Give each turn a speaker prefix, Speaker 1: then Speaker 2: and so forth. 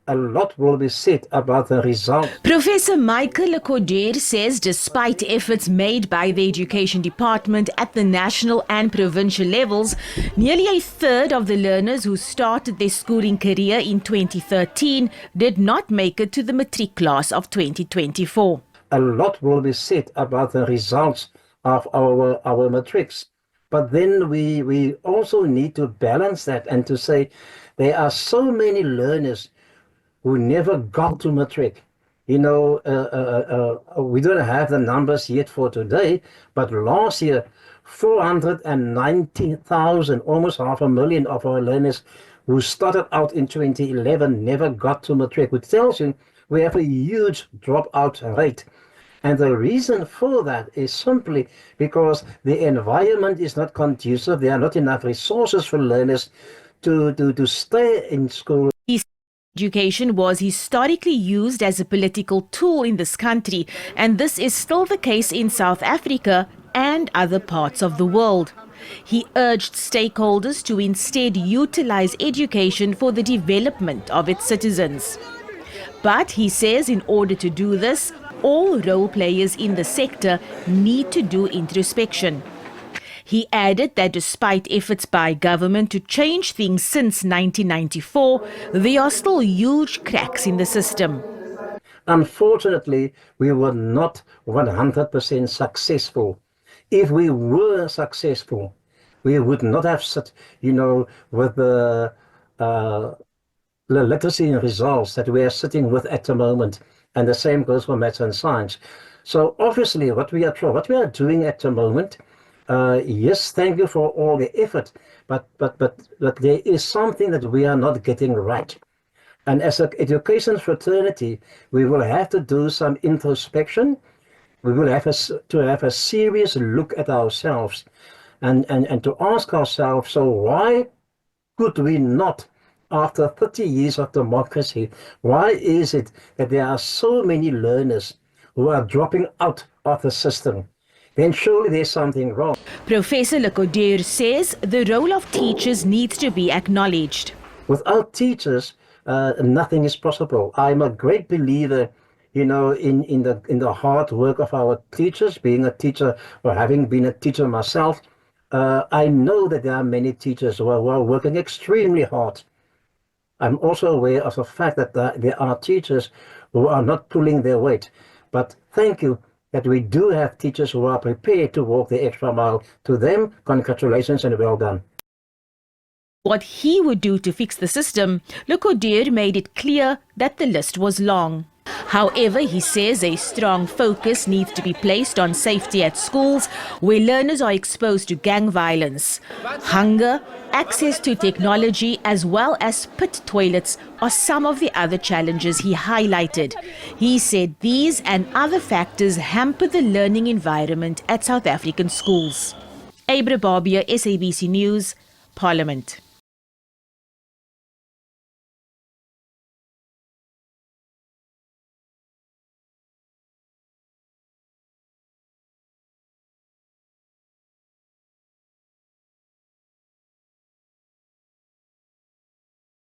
Speaker 1: a lot will be said about the result.
Speaker 2: Professor Michael Le Cordeur says despite efforts made by the Education Department at the national and provincial levels, nearly a third of the learners who started their schooling career in 2013 did not make it to the Matric class of 2024.
Speaker 1: A lot will be said about the results of our matrics. But then we also need to balance that and to say there are so many learners who never got to Matric. You know, we don't have the numbers yet for today, but last year, 490,000, almost 500,000 of our learners who started out in 2011 never got to Matric, which tells you we have a huge dropout rate. And the reason for that is simply because the environment is not conducive. There are not enough resources for learners to stay in school.
Speaker 2: Education was historically used as a political tool in this country, and this is still the case in South Africa and other parts of the world. He urged stakeholders to instead utilize education for the development of its citizens. But he says in order to do this, all role players in the sector need to do introspection. He added that despite efforts by government to change things since 1994, there are still huge cracks in the system.
Speaker 1: Unfortunately, we were not 100% successful. If we were successful, we would not have sat, with the literacy results that we are sitting with at the moment. And the same goes for maths and science. So obviously what we are doing at the moment, yes, thank you for all the effort, but there is something that we are not getting right. And as an education fraternity, we will have to do some introspection. We will have to have a serious look at ourselves and to ask ourselves, so why could we not, after 30 years of democracy, why is it that there are so many learners who are dropping out of the system? Then surely there's something wrong.
Speaker 2: Professor Le Cordeur says the role of teachers needs to be acknowledged.
Speaker 1: Without teachers, nothing is possible. I'm a great believer, in the hard work of our teachers, being a teacher or having been a teacher myself. I know that there are many teachers who are working extremely hard. I'm also aware of the fact that there are teachers who are not pulling their weight. But thank you that we do have teachers who are prepared to walk the extra mile. To them, congratulations and well done.
Speaker 2: What he would do to fix the system, Le Cordeur made it clear that the list was long. However, he says a strong focus needs to be placed on safety at schools where learners are exposed to gang violence. Hunger, access to technology as well as pit toilets are some of the other challenges he highlighted. He said these and other factors hamper the learning environment at South African schools. Abra Barbia, SABC News, Parliament.